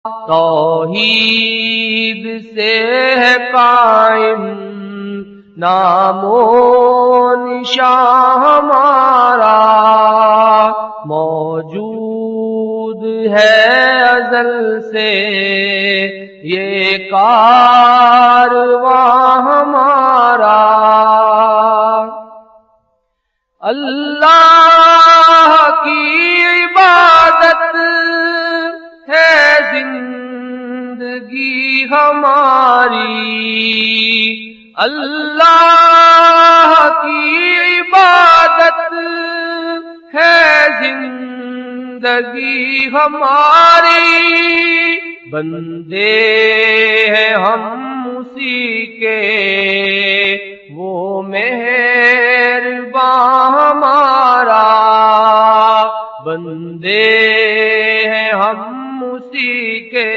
توحید سے ہے قائم نام و نشاں ہمارا، موجود ہے ازل سے یہ کارواں ہمارا۔ اللہ کی عبادت ہے زندگی ہماری، اللہ کی عبادت ہے زندگی ہماری، بندے ہیں ہم اسی کے وہ مہرباں ہمارا، بندے ہیں ہم اسی کے